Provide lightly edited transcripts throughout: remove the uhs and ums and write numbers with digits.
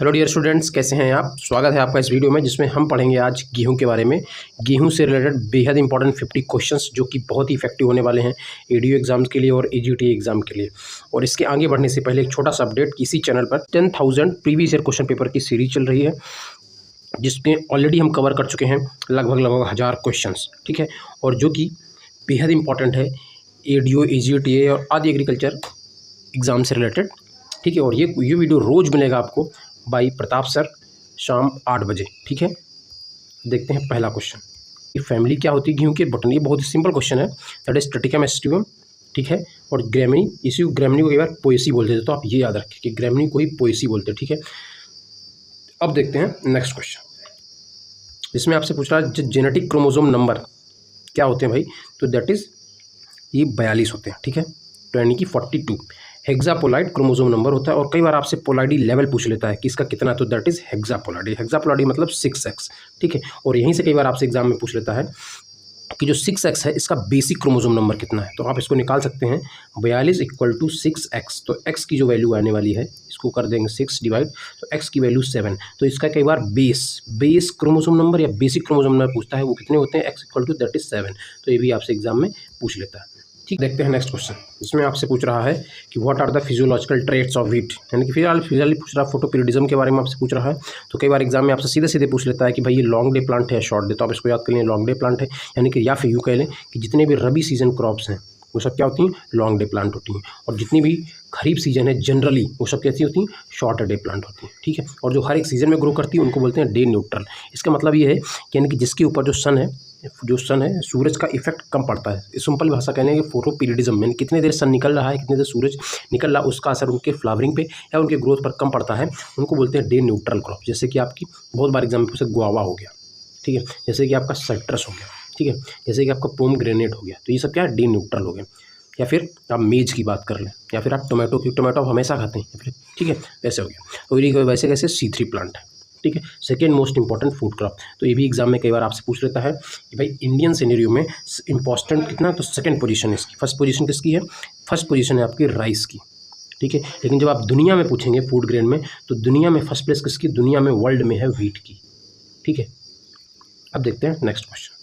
Hello dear students, कैसे हैं आप। स्वागत है आपका इस वीडियो में जिसमें हम पढ़ेंगे आज गेहूं के बारे में। गेहूं से रिलेटेड बेहद इंपॉर्टेंट 50 क्वेश्चंस जो कि बहुत ही इफेक्टिव होने वाले हैं एडीओ एग्जाम्स के लिए और एजीटी एग्जाम के लिए। और इसके आगे बढ़ने से पहले एक छोटा सा अपडेट, इसी चैनल पर 10,000 प्रीवियस ईयर क्वेश्चन पेपर की सीरीज चल रही है जिसमें ऑलरेडी हम कवर कर चुके हैं लगभग 1000 क्वेश्चन, ठीक है, और जो कि बेहद इंपॉर्टेंट है एडीओ, एजीटी और आदि एग्रीकल्चर एग्ज़ाम से रिलेटेड, ठीक है। और ये वीडियो रोज़ मिलेगा आपको बाई प्रताप सर शाम 8 बजे, ठीक है। देखते हैं पहला क्वेश्चन, ये फैमिली क्या होती है गेहूं के बटन। ये बहुत ही सिंपल क्वेश्चन है, दैट इज ट्रिटिकम एस्टिवम, ठीक है। और ग्रेमिनी, इसी ग्रेमिनी को कई बार पोएसी बोलते थे, तो आप ये याद रखें कि ग्रेमिनी को ही पोएसी बोलते हैं, ठीक है। अब देखते हैं नेक्स्ट क्वेश्चन, जिसमें आपसे पूछ रहा है जेनेटिक क्रोमोसोम नंबर क्या होते हैं भाई, तो दैट इज ये 42 होते हैं, ठीक है, तो यानी कि 42 हेक्सापोलाइड क्रोमोसोम नंबर होता है। और कई बार आपसे पोलाइडी लेवल पूछ लेता है कि इसका कितना, तो दैट इज हेक्सापोलाइडी। हेक्सापोलाइडी मतलब 6x, ठीक है। और यहीं से कई बार आपसे एग्जाम में पूछ लेता है कि जो 6x है इसका बेसिक क्रोमोसोम नंबर कितना है, तो आप इसको निकाल सकते हैं 42 = 6x। तो x की जो वैल्यू आने वाली है इसको कर देंगे 6 डिवाइड, तो x की वैल्यू 7। तो इसका कई बार बेस क्रोमोसोम नंबर या बेसिक क्रोमोसोम नंबर पूछता है, वो कितने होते हैं, x = दैट इज 7। तो ये भी आपसे एग्जाम में पूछ लेता है, ठीक। देखते हैं नेक्स्ट क्वेश्चन, इसमें आपसे पूछ रहा है कि what are the physiological traits of wheat, यानी कि फिजिकली पूछ रहा है, फोटोपीरियडिज्म के बारे में आपसे पूछ रहा है। तो कई बार एग्जाम में आपसे सीधे सीधे पूछ लेता है कि भाई ये लॉन्ग डे प्लांट है या शॉर्ट डे, तो आप इसको याद कर लें लॉन्ग डे प्लांट है, यानी कि या फिर यूँ कह लें कि जितने भी रबी सीजन क्रॉप्स हैं वो सब क्या होती हैं, लॉन्ग डे प्लांट होती हैं। और जितनी भी खरीफ सीजन है जनरली वो सब कैसी होती हैं, शॉर्ट डे प्लांट होती हैं, ठीक है। और जो हर एक सीजन में ग्रो करती है उनको बोलते हैं डे न्यूट्रल। इसका मतलब ये है कि यानी कि जिसके ऊपर जो सन है सूरज का इफेक्ट कम पड़ता है। सिंपल भाषा कहने कि फोटोपीरियडिज्म में कितने देर सन निकल रहा है, कितने देर सूरज निकल रहा है, उसका असर उनके फ्लावरिंग पे या उनके ग्रोथ पर कम पड़ता है, उनको बोलते हैं डे न्यूट्रल क्रॉप। जैसे कि आपकी बहुत बार एग्जाम में पूछे गुआवा हो गया, ठीक है, जैसे कि आपका साइट्रस हो गया, ठीक है, जैसे कि आपका पोमग्रेनेट हो गया, तो ये सब क्या है, डे न्यूट्रल हो गए। या फिर आप मेज की बात कर लें, या फिर आप टोमेटो आप हमेशा खाते हैं, फिर ठीक है, वैसे हो गया। तो ये वैसे कैसे C3 प्लांट है, ठीक है, second most important food crop. तो ये भी एग्जाम में कई बार आपसे पूछ लेता है कि भाई इंडियन सिनेरियो में इंपॉर्टेंट कितना, तो सेकंड पोजीशन इसकी, फर्स्ट पोजीशन किसकी है, फर्स्ट पोजीशन है आपकी राइस की, ठीक है। लेकिन जब आप दुनिया में पूछेंगे फूड ग्रेन में, तो दुनिया में फर्स्ट प्लेस किसकी, दुनिया में वर्ल्ड में है व्हीट की, ठीक है। अब देखते हैं नेक्स्ट क्वेश्चन,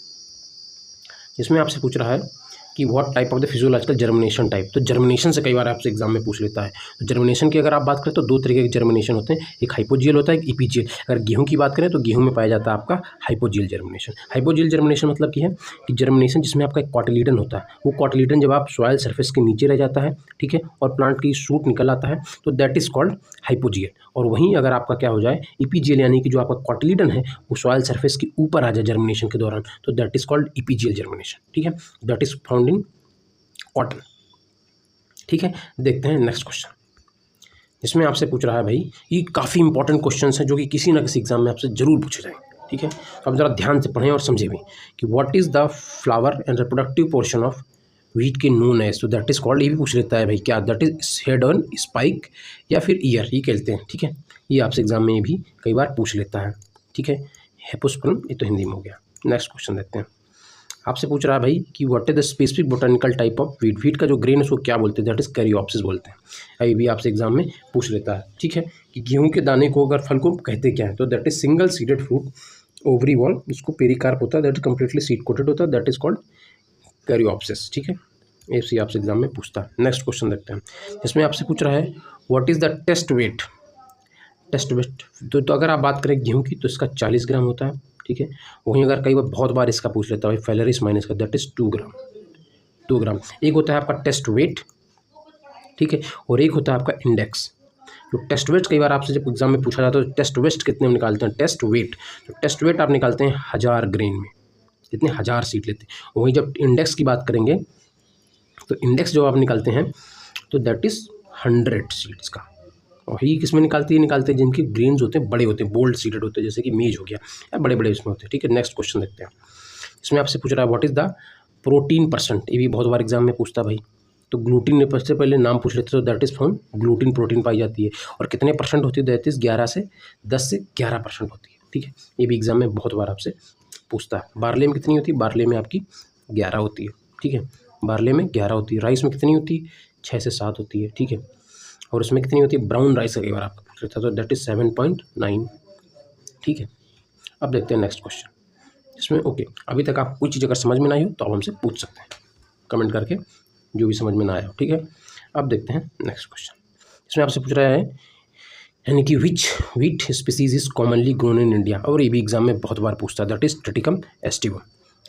जिसमें आपसे पूछ रहा है कि what type of the physiological germination type. तो जर्मिनेशन से कई बार आपसे एग्जाम में पूछ लेता है। तो जर्मिनेशन की अगर आप बात करें तो दो तरीके के जर्मिनेशन होते हैं, एक हाइपोजियल होता है, एक इपीजियल। अगर गेहूं की बात करें तो गेहूं में पाया जाता है आपका हाइपोजियल जर्मिनेशन। हाइपोजियल जर्मिनेशन मतलब की है कि जर्मिनेशन जिसमें आपका एक कॉटिलीडन होता है, वो कॉटिलीडन जब आप सॉइल सर्फेस के नीचे रह जाता है, ठीक है, और प्लांट की शूट निकल आता है, तो दैट इज कॉल्ड हाइपोजियल। और वहीं अगर आपका क्या हो जाए इपीजियल, यानी कि जो आपका कॉटिलीडन है वो सॉइल सर्फेस के ऊपर आ जाए जर्मिनेशन के दौरान, तो that is called epigeal germination, ठीक है, that is found in cotton, ठीक है। देखते हैं नेक्स्ट क्वेश्चन, इसमें आपसे पूछ रहा है भाई, ये काफ़ी इंपॉर्टेंट क्वेश्चंस हैं जो कि किसी ना किसी एग्जाम में आपसे जरूर पूछे जाएंगे, ठीक है। तो आप जरा ध्यान से पढ़ें और समझें भी कि what is the flower and reproductive portion of wheat के नोन एज, तो दैट इज कॉल्ड, ये भी पूछ लेता है भाई क्या, that is head on, spike या फिर ईयर, ये कहते हैं, ठीक है। ये आपसे एग्जाम में भी कई बार पूछ लेता है, ठीक है। हेपुस्पर्म, ये तो हिंदी में हो गया। नेक्स्ट क्वेश्चन देखते हैं, आपसे पूछ रहा है भाई कि what is the specific botanical type of wheat. Wheat का जो ग्रेन है उसको क्या बोलते हैं, दैट इज कैरियोप्सिस बोलते हैं। ये भी आपसे एग्जाम में पूछ लेता है, ठीक है, कि गेहूं के दाने को अगर फल को कहते क्या है, तो that is single seeded fruit, ovary wall, इसको पेरिकार्प होता है, that is completely seed coated होता है, दैट इज कॉल्ड कैरियोप्सिस, ठीक है। ये आपसे एग्जाम में पूछता है। नेक्स्ट क्वेश्चन देखते हैं, इसमें आपसे पूछ रहा है what is the test weight. Test weight तो अगर आप बात करें गेहूं की तो इसका 40 ग्राम होता है, ठीक है। वहीं अगर कई बार बहुत बार इसका पूछ लेता है फैलरिस माइनस का, दैट इज 2 ग्राम, 2 ग्राम। एक होता है आपका टेस्ट वेट, ठीक है, और एक होता है आपका इंडेक्स। तो टेस्ट वेट कई बार आपसे जब एग्जाम में पूछा जाता है तो टेस्ट वेट कितने में निकालते हैं, टेस्ट वेट, तो टेस्ट वेट आप निकालते हैं 1000 ग्रेन में, जितने 1000 सीट लेते हैं। वहीं जब इंडेक्स की बात करेंगे तो इंडेक्स जो आप निकालते हैं तो दैट इज 100 सीड्स का। और ये किस में निकालते हैं जिनके ग्रेन्स होते हैं बड़े होते हैं, बोल्ड सीडेड होते हैं, जैसे कि मेज हो गया, या बड़े बड़े इसमें होते हैं, ठीक है। नेक्स्ट क्वेश्चन देखते हैं, इसमें आपसे पूछ रहा है what is the protein percent. ये भी बहुत बार एग्जाम में पूछता है भाई। तो ग्लूटीन में सबसे पहले नाम पूछ लेते हैं, तो that is from gluten, protein पाई जाती है। और कितने परसेंट होती है, दैट इज 10 से 11% होती है, ठीक है। ये भी एग्जाम में बहुत बार आपसे पूछता है। बार्ले में कितनी होती है, बार्ले में आपकी 11 होती है, ठीक है, बार्ले में 11 होती है। राइस में कितनी होती है, 6 से 7 होती है, ठीक है। और उसमें कितनी होती है, ब्राउन राइस कई बार आपका करता है, तो दैट इज़ 7.9। ठीक है, अब देखते हैं नेक्स्ट क्वेश्चन, इसमें ओके अभी तक आप कोई चीज़ अगर समझ में ना आई हो तो आप हमसे पूछ सकते हैं कमेंट करके, जो भी समझ में ना आया हो। ठीक है, अब देखते हैं नेक्स्ट क्वेश्चन, इसमें आपसे पूछ रहा है यानी कि which wheat species is commonly grown in India, और ये भी एग्जाम में बहुत बार पूछता है, दैट इज ट्रिटिकम एस्टिवम,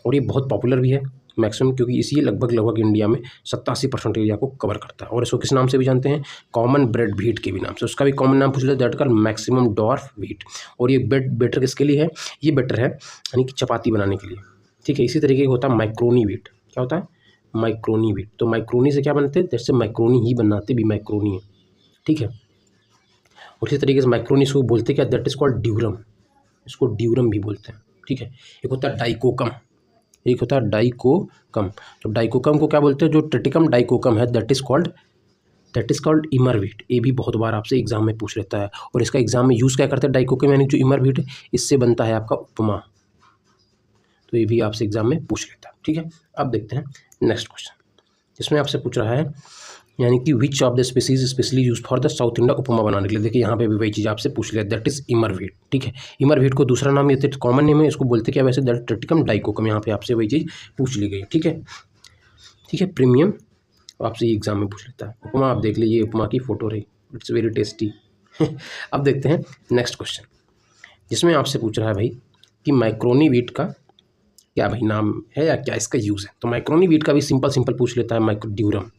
और ये बहुत पॉपुलर भी है मैक्सिमम, क्योंकि इसी लगभग इंडिया में 87% एरिया को कवर करता है। और इसको किस नाम से भी जानते हैं, कॉमन ब्रेड व्हीट के भी नाम से, उसका भी कॉमन नाम पूछ लेते हैं, that called maximum dwarf wheat. और ये बेटर किसके लिए है, ये बेटर है यानी कि चपाती बनाने के लिए। ठीक है, इसी तरीके का होता है माइक्रोनी व्हीट, क्या होता है माइक्रोनी व्हीट, तो माइक्रोनी से क्या बनते हैं, जैसे माइक्रोनी ही बनाते भी माइक्रोनी है। ठीक है, और इसी तरीके से माइक्रोनी इसको बोलते क्या, दैट इज कॉल्ड ड्यूरम, इसको ड्यूरम भी बोलते हैं। ठीक है, एक होता है डाइकोकम, एक होता है डाइकोकम, तो डाइकोकम को क्या बोलते हैं, जो ट्रिटिकम डाइकोकम है दैट इज कॉल्ड इमर व्हीट। ये भी बहुत बार आपसे एग्जाम में पूछ लेता है, और इसका एग्जाम में यूज़ क्या करते हैं, डाइकोकम यानी जो इमर व्हीट है इससे बनता है आपका उपमा, तो ये भी आपसे एग्जाम में पूछ लेता है। ठीक है, अब देखते हैं नेक्स्ट क्वेश्चन, इसमें आपसे पूछ रहा है यानी कि which of the species specially use for the South India upma बनाने के लिए। देखिए यहाँ पे भी वही चीज़ आपसे पूछ लिया, दैट इज इमर व्हीट। ठीक है, इमर व्हीट को दूसरा नाम ये कॉमन नेम है, इसको बोलते क्या वैसे, दैट ट्रिटिकम डाइकोकम, यहाँ पे आपसे वही चीज़ पूछ ली गई। ठीक है, प्रीमियम आपसे ये एग्जाम में पूछ लेता है। उपमा आप देख लीजिए, उपमा की फोटो रही, इट्स वेरी टेस्टी। अब देखते हैं नेक्स्ट क्वेश्चन, जिसमें आपसे पूछ रहा है भाई कि माइक्रोनी व्हीट का क्या भाई नाम है या क्या इसका यूज़ है। तो माइक्रोनी व्हीट का भी सिंपल पूछ लेता है ड्यूरम,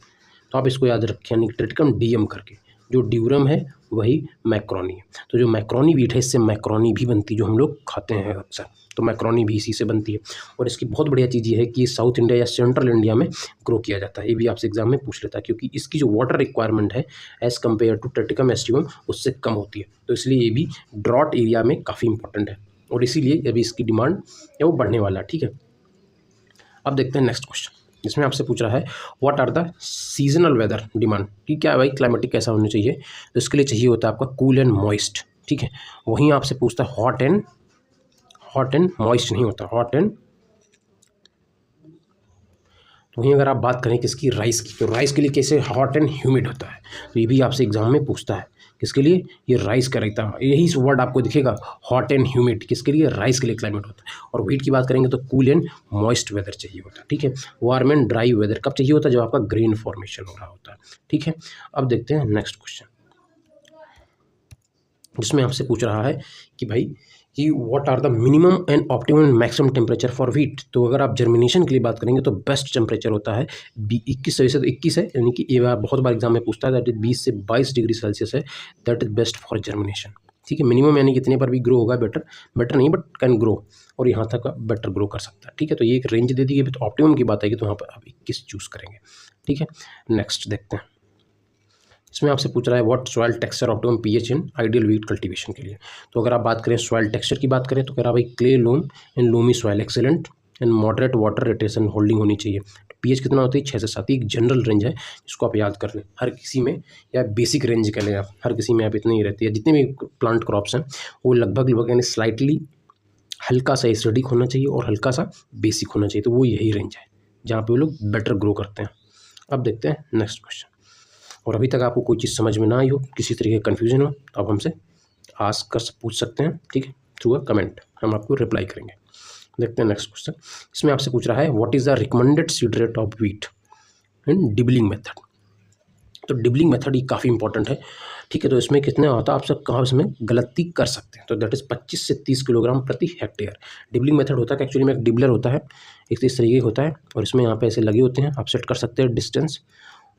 तो आप इसको याद रखें यानी ट्रिटिकम डीएम करके, जो ड्यूरम है वही मैक्रोनी है। तो जो मैक्रोनी व्हीट है इससे मैक्रोनी भी बनती है, जो हम लोग खाते हैं अक्सर, तो मैक्रोनी भी इसी से बनती है। और इसकी बहुत बढ़िया चीज़ ये है कि साउथ इंडिया या सेंट्रल इंडिया में ग्रो किया जाता है, ये भी आपसे एग्जाम में पूछ लेता है, क्योंकि इसकी जो वाटर रिक्वायरमेंट है as compare to Triticum aestivum उससे कम होती है, तो इसलिए ये भी ड्रॉट एरिया में काफ़ी इंपॉर्टेंट है, और इसीलिए अभी इसकी डिमांड है वो बढ़ने वाला है। ठीक है, अब देखते हैं नेक्स्ट क्वेश्चन, इसमें आपसे पूछ रहा है what are the seasonal weather demand, कि क्या है भाई क्लाइमेटिक कैसा होना चाहिए, तो इसके लिए चाहिए होता है आपका कूल एंड मॉइस्ट। ठीक है, वहीं आपसे पूछता है हॉट एंड मॉइस्ट नहीं होता, हॉट एंड, तो वहीं अगर आप बात करें किसकी, राइस की, तो राइस के लिए कैसे हॉट एंड ह्यूमिड होता है, तो ये भी आपसे एग्जाम में पूछता है, किसके लिए, ये राइस का रहता है, यही वर्ड आपको दिखेगा हॉट एंड ह्यूमिड, किसके लिए, राइस के लिए क्लाइमेट होता है। और व्हीट की बात करेंगे तो कूल एंड मॉइस्ट वेदर चाहिए होता है। ठीक है, वार्म एंड ड्राई वेदर कब चाहिए होता है, जब आपका ग्रेन फॉर्मेशन हो रहा होता है। ठीक है, अब देखते हैं नेक्स्ट क्वेश्चन, जिसमें आपसे पूछ रहा है कि भाई कि what are the minimum and optimum and maximum temperature for wheat. तो अगर आप जर्मिनेशन के लिए बात करेंगे तो बेस्ट टेम्परेचर होता है 21 से 21 है, यानी कि ये बहुत बार एग्जाम में पूछता है, दैट इज 20 से 22 डिग्री सेल्सियस है, that is best for germination. ठीक है, मिनिमम यानी कितने पर भी ग्रो होगा, बेटर नहीं बट कैन ग्रो, और यहाँ तक बेटर ग्रो कर सकता है। ठीक है, तो ये एक रेंज दे दी गई, तो ऑप्टिमम की बात आएगी तो यहाँ पर आप 21 चूज़ करेंगे। ठीक है, नेक्स्ट देखते हैं, इसमें आपसे पूछ रहा है what soil texture optimum pH in ideal wheat cultivation के लिए। तो अगर आप बात करें सॉइल टेक्सचर की बात करें तो कह रहा भाई clay loam and loamy soil excellent and moderate water retention holding होनी चाहिए। पीएच कितना होता है, 6 से 7, एक जनरल रेंज है जिसको आप याद कर लें, हर किसी में, या बेसिक रेंज कह लें आप, हर किसी में आप इतनी ही रहती है। जितने भी प्लांट क्रॉप्स हैं वो लगभग यानी स्लाइटली हल्का सा एसिडिक होना चाहिए और हल्का सा बेसिक होना चाहिए, तो वो यही रेंज है जहाँ पे वो लोग बेटर ग्रो करते हैं। अब देखते हैं नेक्स्ट क्वेश्चन, और अभी तक आपको कोई चीज़ समझ में ना आई हो, किसी तरीके का कन्फ्यूजन हो, तो आप हमसे आस्क कर पूछ सकते हैं। ठीक है, थ्रू अ कमेंट, हम आपको रिप्लाई करेंगे। देखते हैं नेक्स्ट क्वेश्चन, इसमें आपसे पूछ रहा है what is the recommended seed rate of wheat in dibbling method. तो डिबलिंग मेथड ही काफ़ी इंपॉर्टेंट है। ठीक है, तो इसमें कितना होता है, आप सब कहाँ इसमें गलती कर सकते हैं, तो दैट इज़ 25 से 30 किलोग्राम प्रति हेक्टेयर। डिबलिंग मेथड होता है, एक्चुअली में एक डिबलर होता है, एक इस तरीके का होता है, और इसमें यहाँ पे ऐसे लगे होते हैं, आप सेट कर सकते हैं डिस्टेंस,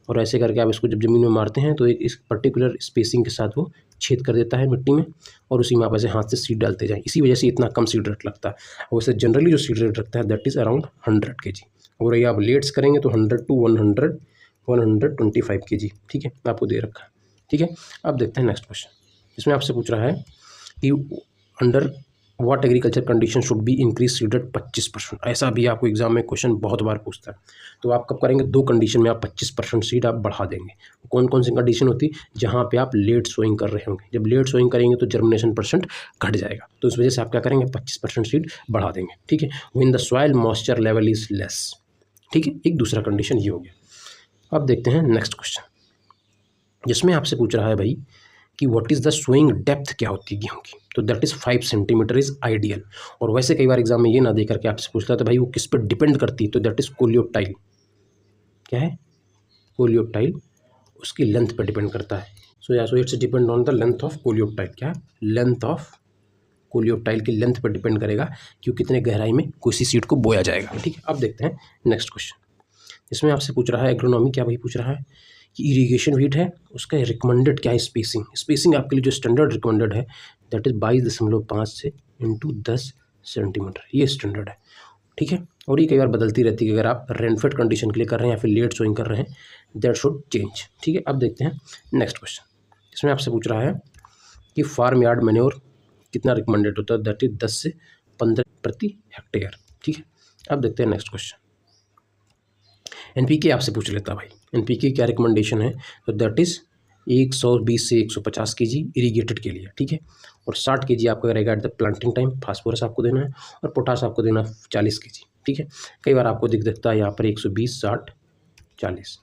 और ऐसे करके आप इसको जब ज़मीन में मारते हैं तो एक इस पर्टिकुलर स्पेसिंग के साथ वो छेद कर देता है मिट्टी में, और उसी में आप ऐसे हाथ से सीड डालते जाएं, इसी वजह से इतना कम सीड रेट लगता है। और वैसे जनरली जो सीड रेट रखता है दैट इज़ अराउंड 100 kg, और ये आप लेट्स करेंगे तो 100 to 125 kg। ठीक है, आपको दे रखा है। ठीक है, अब देखते हैं नेक्स्ट क्वेश्चन, इसमें आपसे पूछ रहा है कि under what agriculture condition should be increase seed rate 25%। ऐसा भी आपको एग्जाम में क्वेश्चन बहुत बार पूछता है, तो आप कब करेंगे, 2 कंडीशन में आप 25% सीड आप बढ़ा देंगे। कौन कौन सी कंडीशन होती है, जहाँ पे आप लेट सोइंग कर रहे होंगे, जब लेट सोइंग करेंगे तो जर्मिनेशन परसेंट घट जाएगा, तो इस वजह से आप क्या करेंगे, 25% सीड बढ़ा देंगे। ठीक है, when the soil moisture level is less. ठीक है, एक दूसरा कंडीशन ये हो गया। अब देखते हैं नेक्स्ट क्वेश्चन, जिसमें आपसे पूछ रहा है भाई कि what is the sowing depth क्या होती है गेहूँ की, तो that is 5 centimetre is ideal. और वैसे कई बार एग्जाम में ये ना दे करके आपसे पूछता है तो भाई वो किस पर डिपेंड करती है, तो दैट इज़ कोलियोटाइल, क्या है, कोलियोटाइल उसकी लेंथ पर डिपेंड करता है। So it's depend on the length of coleoptile, क्या, लेंथ ऑफ कोलियोटाइल की लेंथ पर डिपेंड करेगा कि कितने गहराई में कोई सी सीड को बोया जाएगा। ठीक है, अब देखते हैं नेक्स्ट क्वेश्चन। इसमें आपसे पूछ रहा है एग्रोनॉमी, क्या वही पूछ रहा है कि इरिगेशन वीट है, उसका रिकमेंडेड क्या है स्पेसिंग। स्पेसिंग आपके लिए जो स्टैंडर्ड रिकमेंडेड है दैट इज़ 22.5 से इंटू 10 सेंटीमीटर, ये स्टैंडर्ड है। ठीक है, और ये कई बार बदलती रहती है, अगर आप रेनफेड कंडीशन के लिए कर रहे हैं या फिर लेट सोइंग कर रहे हैं दैट शुड चेंज। ठीक है, अब देखते हैं नेक्स्ट क्वेश्चन। इसमें आपसे पूछ रहा है कि फार्म यार्ड मैन्योर कितना रिकमेंडेड होता है, दैट इज 10 से 15 प्रति हेक्टेयर। ठीक है, अब देखते हैं नेक्स्ट क्वेश्चन। एनपीके आपसे पूछ लेता भाई, एनपीके क्या रिकमेंडेशन है, तो दैट इज़ 120 से 150 केजी इरीगेटेड के लिए। ठीक है, और 60 केजी आपका रहेगा at the planting time, phosphorus आपको देना है, और पोटास आपको देना 40 केजी। ठीक है, कई बार आपको दिखता है यहाँ पर 120, 60, 40,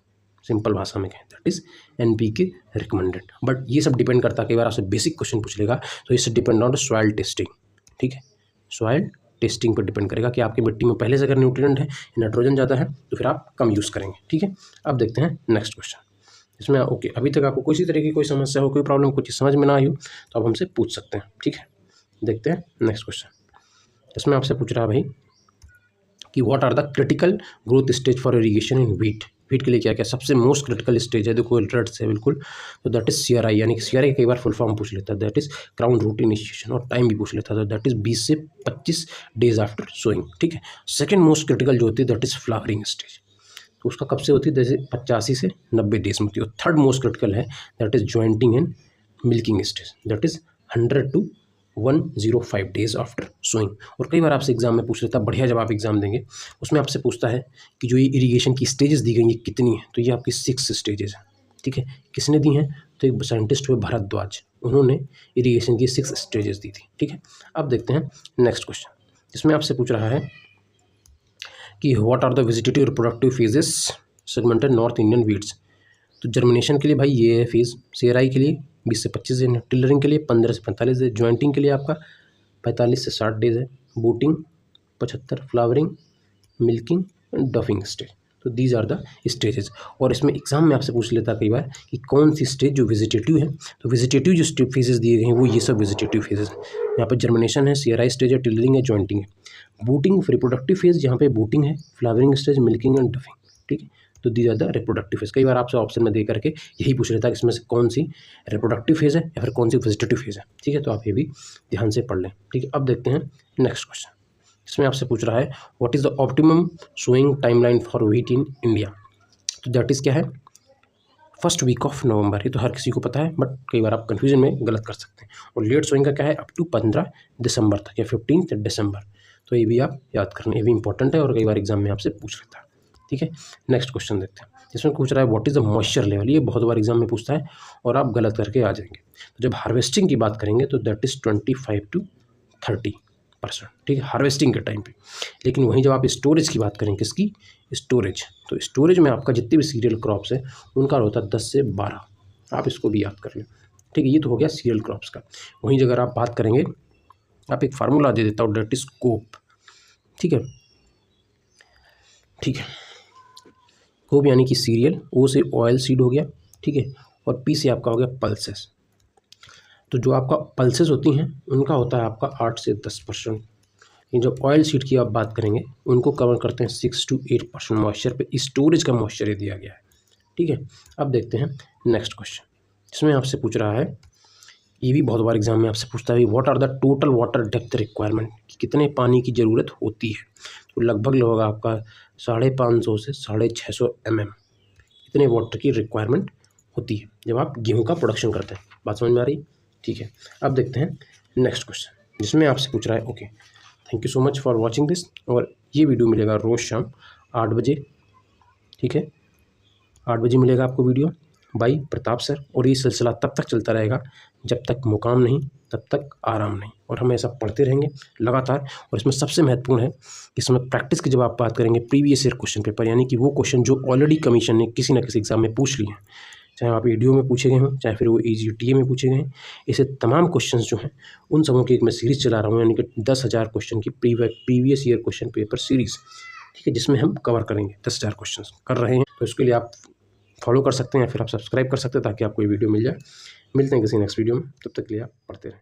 सिंपल भाषा में कहें that is NPK recommended. But ये सब डिपेंड करता है, कई बार आपसे बेसिक क्वेश्चन पूछ लेगा तो इससे डिपेंड ऑन सॉइल टेस्टिंग। ठीक है, सॉइल टेस्टिंग पर डिपेंड करेगा कि आपकी मिट्टी में पहले से अगर न्यूट्रिएंट है, नाइट्रोजन ज़्यादा है तो फिर आप कम यूज़ करेंगे। ठीक है, अब देखते हैं नेक्स्ट क्वेश्चन। इसमें ओके, अभी तक आपको किसी तरह की कोई समस्या हो, कोई प्रॉब्लम, कुछ समझ में ना आई हो तो आप हमसे पूछ सकते हैं। ठीक है, देखते हैं नेक्स्ट क्वेश्चन। इसमें आपसे पूछ रहा है भाई कि what are the critical growth stage for irrigation in wheat. Wheat के लिए क्या क्या सबसे मोस्ट क्रिटिकल स्टेज है, देखो रेड से बिल्कुल, तो दैट इज सीआरआई, यानी कि सीआरआई कई बार फुल फॉर्म पूछ लेता है, that is crown root initiation, और टाइम भी पूछ लेता है, दैट इज 20 से 25 डेज आफ्टर सोइंग। ठीक है, सेकंड मोस्ट क्रिटिकल जो होती है दैट इज फ्लावरिंग स्टेज, तो उसका कब से होती है, जैसे 85 से 90 डेज में होती है। और थर्ड मोस्ट क्रिटिकल है that is jointing and milking stage, that is 100 to 105 days after sowing. और कई बार आपसे एग्जाम में पूछ लेता है, बढ़िया जब आप एग्जाम देंगे उसमें आपसे पूछता है कि जो ये इरीगेशन की स्टेजेस दी गई ये कितनी है, तो ये आपकी 6 स्टेजेस हैं। ठीक है, किसने दी हैं, तो एक साइंटिस्ट हुए भारद्वाज, उन्होंने इरीगेशन की 6 स्टेजेस दी थी। ठीक है, अब देखते हैं नेक्स्ट क्वेश्चन। इसमें आपसे पूछ रहा है कि what are the vegetative reproductive phases segmented north Indian weeds. तो जर्मिनेशन के लिए भाई ये है फेज़, सीआरआई के लिए 20 से 25 दिन है, टिलरिंग के लिए 15 से 45 दिन, ज्वाइंटिंग के लिए आपका 45 से 60 डेज है, booting 75, flowering, milking and doughing stage. तो दीज आर द स्टेजेस। और इसमें एग्जाम में आपसे पूछ लेता है कई बार कि कौन सी स्टेज जो वेजिटेटिव है, तो वेजिटेटिव जो फेजेस दिए गए हैं वो ये सब वेजिटेटिव फेजेस हैं। यहाँ पर जर्मिनेशन है, सीआरआई स्टेज है, टिलरिंग है, ज्वाइंटिंग है, बूटिंग रिप्रोडक्टिव फेज जहाँ पे बूटिंग है, फ्लावरिंग स्टेज, मिल्किंग एंड डफिंग। ठीक है, तो दी आर द रिप्रोडक्टिव फेज। कई बार आपसे ऑप्शन में दे करके यही पूछ लेता है कि इसमें से कौन सी रिप्रोडक्टिव फेज है या फिर कौन सी वेजिटेटिव फेज है। ठीक है, तो आप ये भी ध्यान से पढ़ लें। ठीक है, अब देखते हैं नेक्स्ट क्वेश्चन। इसमें आपसे पूछ रहा है what is the optimum sowing timeline for wheat in India, तो दैट इज़ क्या है, फर्स्ट वीक ऑफ नवंबर। ये तो हर किसी को पता है बट कई बार आप कन्फ्यूजन में गलत कर सकते हैं। और लेट सोइंग का क्या है, अप टू 15 दिसंबर तक या 15 दिसंबर, तो ये भी आप याद करना, ये भी इंपॉर्टेंट है और कई बार एग्जाम में आपसे पूछ लेता है। ठीक है, नेक्स्ट क्वेश्चन देखते हैं। इसमें पूछ रहा है what is the moisture level, ये बहुत बार एग्जाम में पूछता है और आप गलत करके आ जाएंगे। तो जब हार्वेस्टिंग की बात करेंगे तो दैट इज़ 25 to 30%। ठीक है, हार्वेस्टिंग के टाइम पे। लेकिन वहीं जब आप स्टोरेज की बात करें, किसकी, स्टोरेज, तो स्टोरेज में आपका जितने भी सीरियल क्रॉप्स हैं उनका होता है 10 से 12, आप इसको भी याद कर लें। ठीक है, ये तो हो गया सीरियल क्रॉप्स का। वहीं अगर आप बात करेंगे, आप एक फार्मूला दे देता हूँ, दैट इज कोप। ठीक है, ठीक है, कोप यानी कि सीरियल, ओ से ऑयल सीड हो गया। ठीक है, और पी से आपका हो गया पल्सेस। तो जो आपका पल्सेस होती हैं उनका होता है आपका 8 से 10%। लेकिन जब ऑयल सीड की आप बात करेंगे उनको कवर करते हैं 6 to 8% मॉइस्चर पे, स्टोरेज का मॉइस्चर दिया गया है। ठीक है, अब देखते हैं नेक्स्ट क्वेश्चन। इसमें आपसे पूछ रहा है, ये भी बहुत बार एग्जाम में आपसे पूछता है, what are the total water depth requirement, कितने पानी की ज़रूरत होती है। तो लगभग होगा आपका 550 से 650 mm, इतने वाटर की रिक्वायरमेंट होती है जब आप गेहूँ का प्रोडक्शन करते हैं। बात समझ में आ रही। ठीक है, अब देखते हैं नेक्स्ट क्वेश्चन, जिसमें आपसे पूछ रहा है, okay thank you so much for watching this. और ये वीडियो मिलेगा रोज़ शाम 8 बजे। ठीक है, 8 बजे मिलेगा आपको वीडियो बाई प्रताप सर। और ये सिलसिला तब तक चलता रहेगा जब तक मुकाम नहीं तब तक आराम नहीं, और हम ऐसा पढ़ते रहेंगे लगातार। और इसमें सबसे महत्वपूर्ण है, इसमें प्रैक्टिस की जब आप बात करेंगे प्रीवियस ईयर क्वेश्चन पेपर, यानी कि वो क्वेश्चन जो ऑलरेडी कमीशन ने किसी न किसी एग्जाम में पूछ लिए हैं, चाहे आप ईडीओ में पूछे गए हों, चाहे फिर वो ईजीटीए में पूछे गए हैं। ऐसे तमाम क्वेश्चंस जो हैं उन सबों की एक मैं सीरीज़ चला रहा हूँ, यानी कि 10,000 क्वेश्चन की previous year question paper series, ठीक है, जिसमें हम कवर करेंगे 10,000 क्वेश्चन कर रहे हैं। तो इसके लिए आप फॉलो कर सकते हैं या फिर आप सब्सक्राइब कर सकते हैं ताकि आपको ये वीडियो मिल जाए। मिलते हैं किसी नेक्स्ट वीडियो में, तब तक के लिए आप पढ़ते रहें।